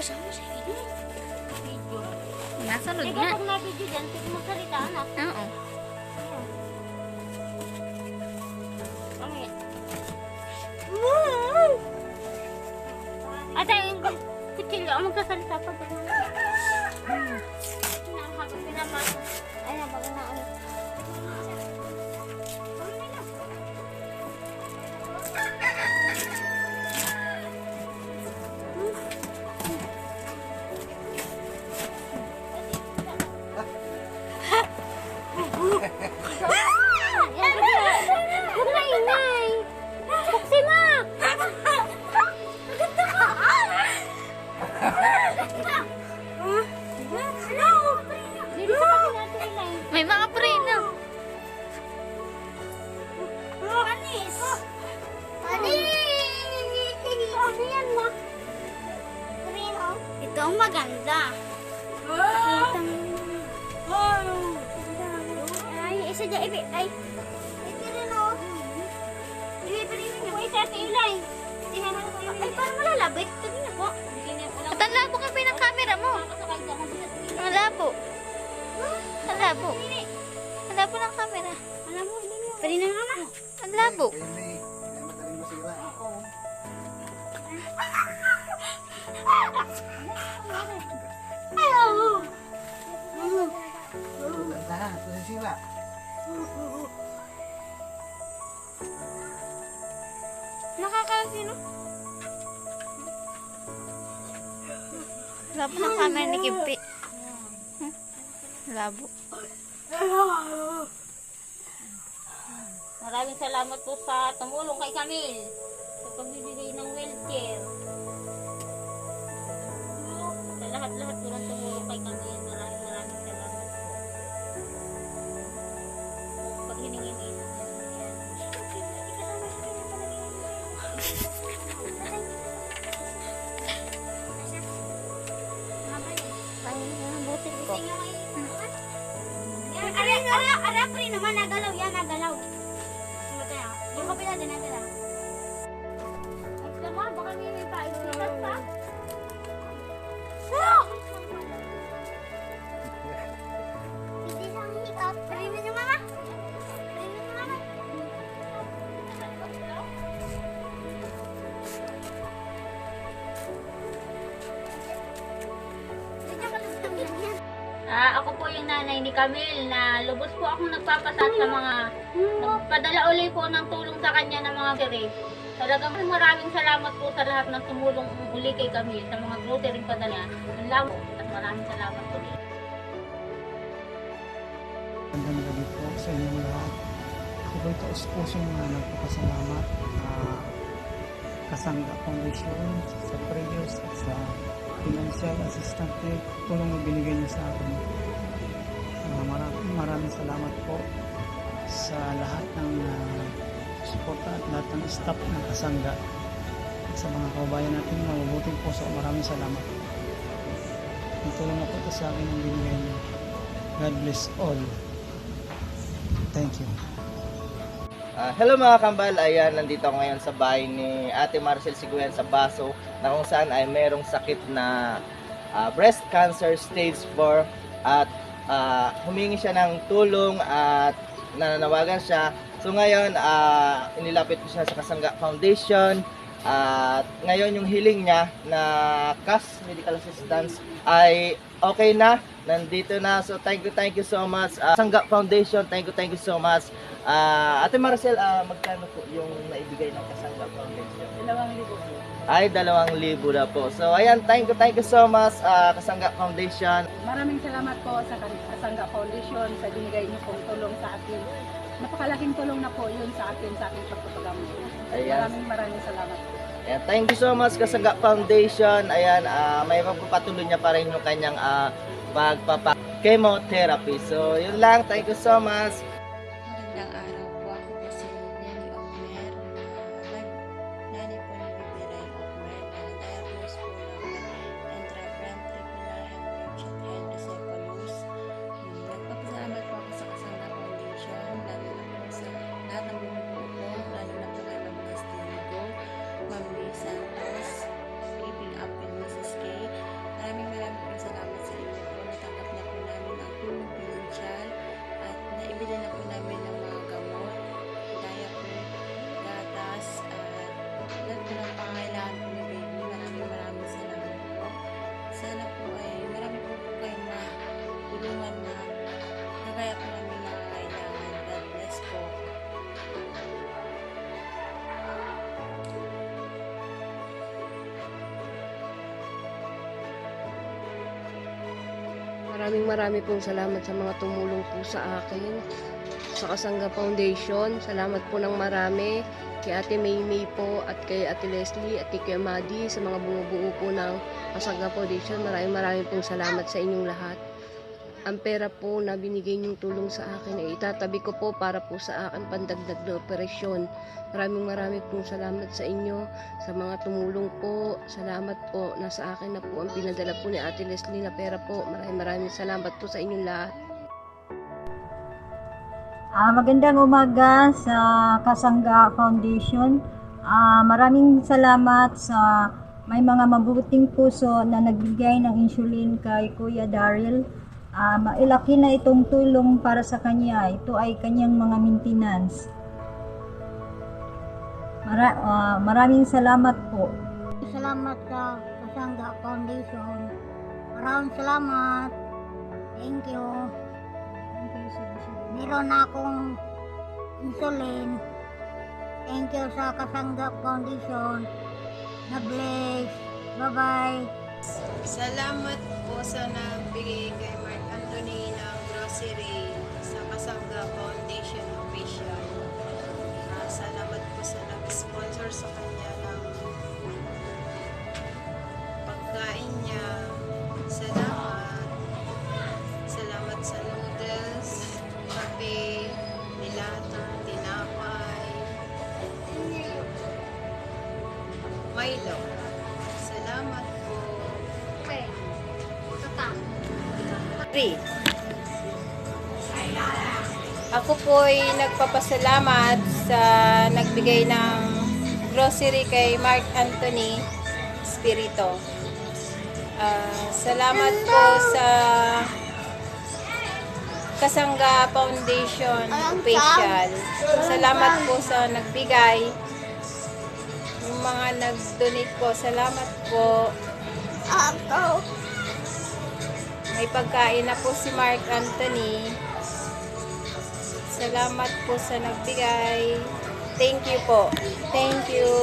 kasama sa video. Nasunod Kaya nga. kapag na-video dyan, pwede magsalita, anak. Oo. Ano yan? Ate, yung kutsilyo, ang magsasalita pa din. Habang pinapasok. Ay, habang na-ulit. May mga preno. Panis! Ano yan, ma? Preno? Ito ang maganda. Ay, isa dyan. Ay, ito rin, oh. Ibibili niyo. Uy, sa tilay. Ay, parang malalabit. Ito na po. At ang labo ka ng camera mo. Ang labo. Ang labo. Ang labo ng camera. Alam mo, hindi niyo. Pwede na nga, ma. Ang labo. Madaling masira. Ayaw! Lahat, masisira. Nakakasino? Labo ng camera ni Kimpi. Labo. Maraming salamat po sa tumulong kay Camille sa pagbibigay ng wheelchair. Sa lahat-lahat po ng tumulong kay Camille, maraming salamat po. Pag hiningin Butik ko. Ara, pre naman, nagalaw yan, nagalaw. Yung kapila din natin ah. Ay, sama, baka may paisitas pa. Hindi sa hikap. Parimin niyo, mama. Parimin niyo, mama. Ako po yung nanay ni Camille na lubos po akong nagpapasat sa mga nagpadala uli po ng tulong sa kanya ng mga grocery. Talagang maraming salamat po sa lahat ng tumulong uli kay Camille sa mga grocery padala. Ang lamo at maraming salamat po. Magandang gabi po sa inyong lahat. Ako ba'y taus-pusong nagpapasalamat Kasangga Foundation sa prayers at sa financial assistance tulong na binigay niyo sa akin. Maraming salamat po sa lahat ng suporta at lahat ng staff ng Kasangga at sa mga kababayan natin na mabuting puso. Maraming salamat. Ang tulong na po ito sa akin ang binigay niyo. God bless all. Thank you. Hello mga kambal, ayan, nandito ako ngayon sa bahay ni Ate Marcel Siguyan sa Baso na kung saan ay merong sakit na breast cancer stage 4 at humingi siya ng tulong at nananawagan siya. So ngayon, inilapit ko siya sa Kasangga Foundation at ngayon yung hiling niya na cash medical assistance ay okay na, nandito na. So thank you so much Kasangga Foundation, thank you so much. Ate Marcel, magkano po yung naibigay ng Kasangga Foundation? 2,000 po. Ay, 2,000 na po. So ayan, thank you so much Kasangga Foundation. Maraming salamat po sa Kasangga Foundation sa binigay niyo pong tulong sa akin. Napakalaking tulong na po yun sa akin sa aking pagpapagamot. Ayan. Maraming salamat po. Ayan, thank you so much Kasangga Foundation. Ayan, may pagpapatuloy niya pa rin yung kanyang pagpapa-chemotherapy. So yun lang, thank you so much. Magandang araw po. Ako po si Nelly Ogmer. Nanay po ni Bibi Ray Ogmer na na-diagnose po ng intraventricular hemorrhage at hydrocephalus. Nagpapasalamat po ako sa Kasangga Foundation, lalo na po sa lahat ng bumubuo po, lalo na po kay Ma'am Nesty Ligo, Ma'am Lee Santos, Keeping Up with Mrs. K, Maraming pong salamat sa mga tumulong po sa akin. Sa Kasangga Foundation, salamat po ng marami. Kay Ate Maymay po at kay Ate Leslie at kay Kuya Madi sa mga bumubuo po ng Kasangga Foundation. Maraming pong salamat sa inyong lahat. Ang pera po na binigay niyong tulong sa akin ay itatabi ko po para po sa akin pandagdag na operasyon. Maraming pong salamat sa inyo, sa mga tumulong po. Salamat po, nasa akin na po ang pinadala po ni Ate Leslie na pera po. Maraming salamat po sa inyong lahat. Magandang umaga sa Kasangga Foundation. Maraming salamat sa may mga mabuting puso na nagbigay ng insulin kay Kuya Daryl. Mailaki na itong tulong para sa kanya. Ito ay kanyang mga maintenance. Maraming salamat po. Salamat sa Kasangga Foundation. Maraming salamat. Thank you. Meron akong insulin. Thank you sa Kasangga Foundation. Na-bless. Bye-bye. Salamat po sa nagbigay kay Mark Anthony ng grocery sa Kasangga Foundation Official. Salamat po sa nag-sponsor sa kanya ng pagkain niya. Salamat sa noodles, kape, nilata, tinapay, Milo. Salamat po. Ako po'y nagpapasalamat sa nagbigay ng grocery kay Mark Anthony Espiritu. Salamat po sa Kasangga Foundation Official. Salamat po sa nagbigay. Yung mga nag-donate po, salamat po. May pagkain na po si Mark Anthony. Salamat po sa nagbigay. Thank you po. Thank you.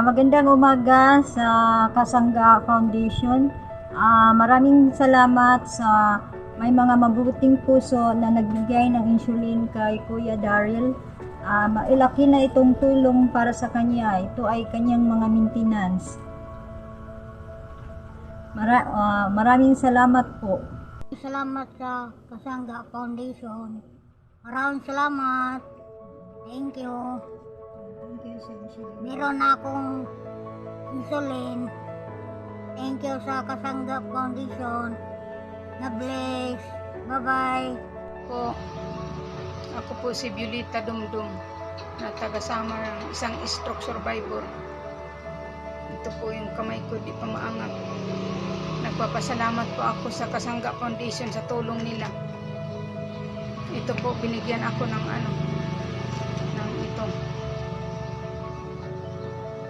Magandang umaga sa Kasangga Foundation. Maraming salamat sa may mga mabuting puso na nagbigay ng insulin kay Kuya Daryl. Mailaki na itong tulong para sa kanya. Ito ay kanyang mga maintenance. Maraming salamat po. Salamat sa Kasangga Foundation. Maraming salamat. Thank you. Meron akong insulin. Thank you sa Kasangga Foundation. Na-bless. Bye-bye. Ako po si Violeta Dumdum na taga-sama ng isang stroke survivor. Ito po yung kamay ko, di pa maangat. Nagpapasalamat po ako sa Kasangga Foundation sa tulong nila. Ito po, binigyan ako ng ng ito.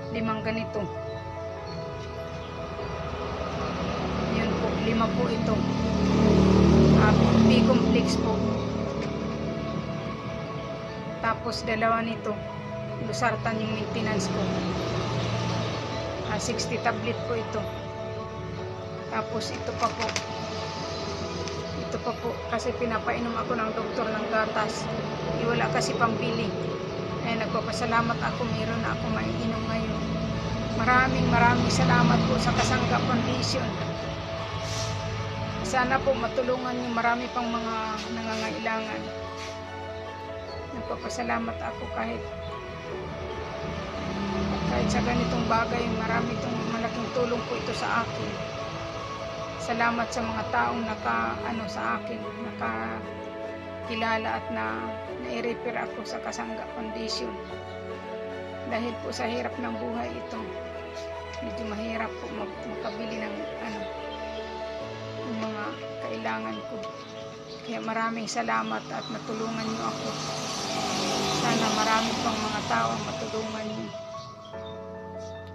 5 ganito. Yun po, 5 po ito. B-complex po. Tapos 2 nito. Lusartan yung maintenance ko. 60 tablet po ito. Tapos ito pa po. Ito pa po. Kasi pinapainom ako ng doktor ng gatas. Wala kasi pambili. Nagpapasalamat ako. Meron na ako maiinom ngayon. Maraming salamat po sa Kasangga Foundation. Sana po matulungan niyo marami pang mga nangangailangan. Nagpapasalamat ako kahit sa ganitong bagay, marami itong malaking tulong po ito sa akin. Salamat sa mga taong sa akin, nakakilala at nai-refer ako sa Kasangga Foundation. Dahil po sa hirap ng buhay ito, medyo mahirap po makabili ng yung mga kailangan ko. Kaya maraming salamat at matulungan niyo ako. Sana marami pang mga tao ang matulungan niyo.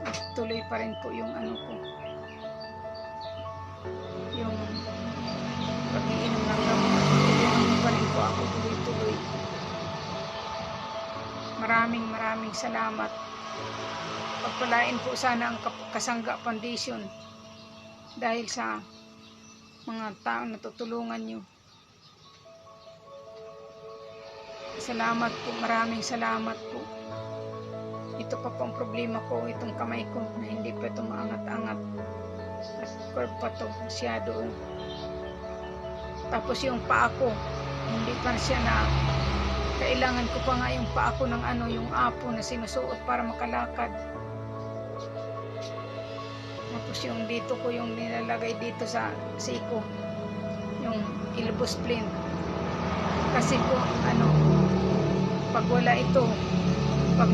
At tuloy pa rin po yung ko. Yung pag-iinom ng gamot. Tulungan niyo pa rin po ako tuloy-tuloy. salamat. Pagpalain po sana ang Kasangga Foundation dahil sa mga taong natutulungan nyo. Salamat po, maraming salamat po. Ito pa po ang problema ko, itong kamay ko na hindi pa ito maangat-angat. At curve pa ito, masyado. Tapos yung paa ko, hindi pa siya na kailangan ko pa nga yung paa ko ng yung apo na sinusuot para makalakad. Tapos yung dito ko yung nilalagay dito sa siko, yung elbow splint. Kasi po, pag wala ito, pag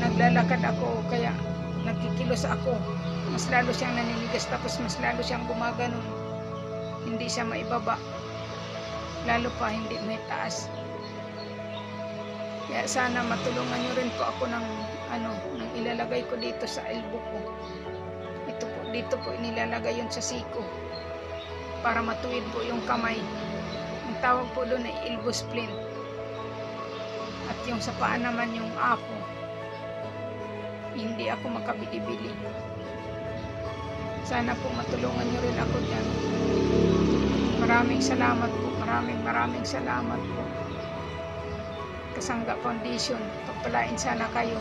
naglalakad ako, kaya nagkikilos ako, mas lalo siyang naninigas, tapos mas lalo siyang gumaganon. Hindi siya maibaba. Lalo pa, hindi may taas. Kaya sana matulungan nyo rin po ako ng ilalagay ko dito sa elbow ko. Dito po nilalagay yun sa siko para matuwid po yung kamay. Ang tawag po doon ay elbow splint. At yung sa paa naman yung apo. Hindi ako makabili-bili. Sana po matulungan nyo rin ako dyan. Maraming salamat po. Maraming salamat po. Kasangga Foundation, pagpalain sana kayo.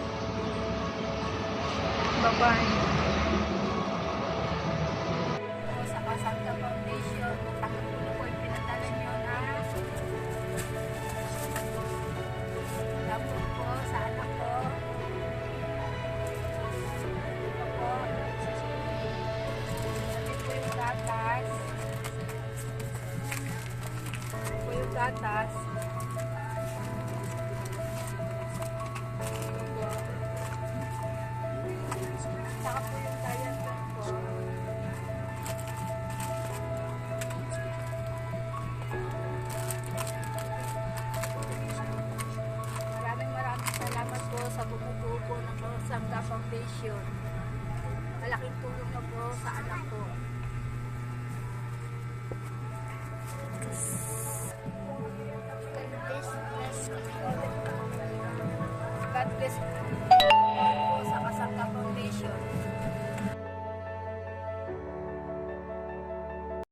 Bye-bye. Sa Kasangga Foundation, takot po pinadala nyo na gamot po sa anak ko. Ito po. Ito po yung gatas. Ito po yung gatas. Saka po yung diaper ko. Maraming salamat po sa bumubuo po ng Kasangga Foundation. Malaking tulong na po sa anak ko. God bless.